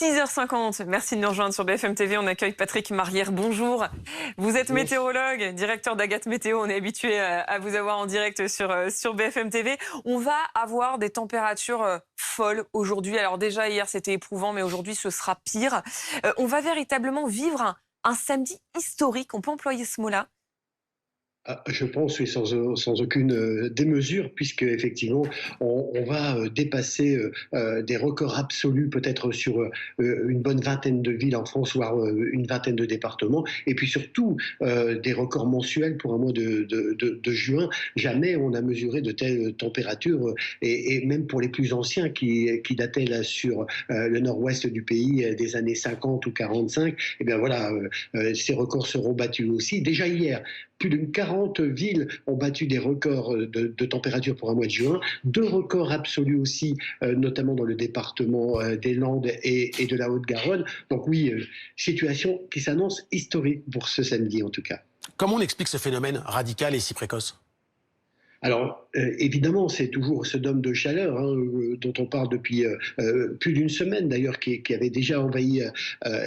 6h50, merci de nous rejoindre sur BFM TV. On accueille Patrick Marlière. Bonjour. Vous êtes météorologue, directeur d'Agathe Météo. On est habitué à vous avoir en direct sur BFM TV. On va avoir des températures folles aujourd'hui. Alors déjà, hier, c'était éprouvant, mais aujourd'hui, ce sera pire. On va véritablement vivre un samedi historique. On peut employer ce mot-là? Je pense, oui, sans aucune démesure, puisque effectivement, on va dépasser des records absolus, peut-être sur une bonne vingtaine de villes en France, voire une vingtaine de départements, et puis surtout des records mensuels pour un mois de juin. Jamais on a mesuré de telles températures, et même pour les plus anciens qui dataient là sur le nord-ouest du pays des années 50 ou 45, et bien voilà, ces records seront battus aussi. Déjà hier, plus de 40 villes ont battu des records de température pour un mois de juin. 2 records absolus aussi, notamment dans le département des Landes et de la Haute-Garonne. Donc oui, situation qui s'annonce historique pour ce samedi en tout cas. Comment on explique ce phénomène radical et si précoce ? Alors, évidemment, c'est toujours ce dôme de chaleur dont on parle depuis plus d'une semaine d'ailleurs, qui avait déjà envahi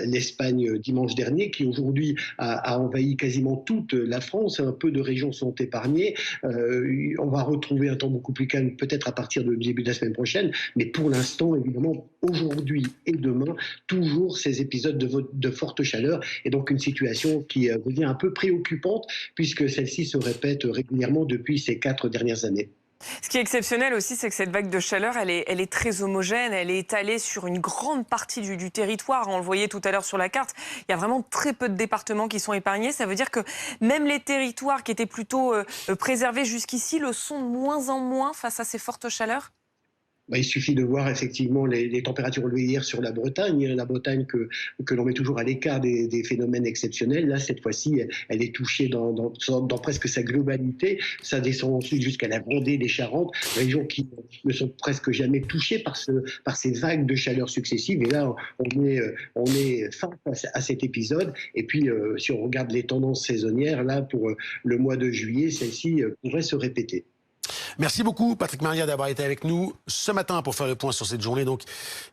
l'Espagne dimanche dernier, qui aujourd'hui a envahi quasiment toute la France. Un peu de régions sont épargnées. On va retrouver un temps beaucoup plus calme peut-être à partir du début de la semaine prochaine, mais pour l'instant, évidemment, aujourd'hui et demain, toujours ces épisodes de forte chaleur, et donc une situation qui devient un peu préoccupante, puisque celle-ci se répète régulièrement depuis ces 4 dernières années. Ce qui est exceptionnel aussi, c'est que cette vague de chaleur, elle est très homogène, elle est étalée sur une grande partie du territoire. On le voyait tout à l'heure sur la carte, il y a vraiment très peu de départements qui sont épargnés. Ça veut dire que même les territoires qui étaient plutôt préservés jusqu'ici le sont de moins en moins face à ces fortes chaleurs. Il suffit de voir effectivement les températures relevées hier sur la Bretagne. La Bretagne que l'on met toujours à l'écart des phénomènes exceptionnels. Là, cette fois-ci, elle est touchée dans presque sa globalité. Ça descend ensuite jusqu'à la Vendée, les Charentes, régions qui ne sont presque jamais touchées par ces vagues de chaleur successives. Et là, on est face à cet épisode. Et puis, si on regarde les tendances saisonnières, là, pour le mois de juillet, celle-ci pourrait se répéter. Merci beaucoup Patrick Marlière d'avoir été avec nous ce matin pour faire le point sur cette journée donc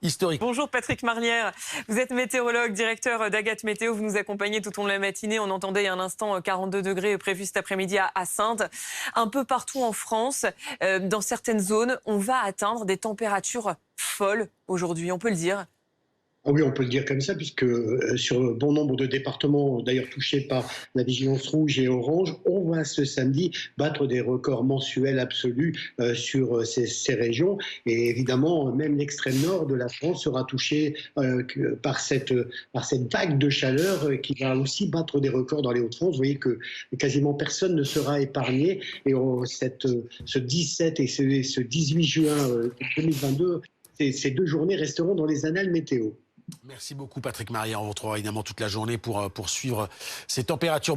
historique. Bonjour Patrick Marlière, vous êtes météorologue, directeur d'Agathe Météo, vous nous accompagnez tout au long de la matinée. On entendait il y a un instant 42 degrés prévus cet après-midi à Saintes. Un peu partout en France, dans certaines zones, on va atteindre des températures folles aujourd'hui, on peut le dire. Oui, on peut le dire comme ça, puisque sur bon nombre de départements, d'ailleurs touchés par la vigilance rouge et orange, on va ce samedi battre des records mensuels absolus sur ces régions. Et évidemment, même l'extrême nord de la France sera touché par cette vague de chaleur qui va aussi battre des records dans les Hauts-de-France. Vous voyez que quasiment personne ne sera épargné. Et ce 17 et ce 18 juin 2022, ces 2 journées resteront dans les annales météo. Merci beaucoup Patrick Marlière, on vous retrouvera évidemment toute la journée pour poursuivre ces températures.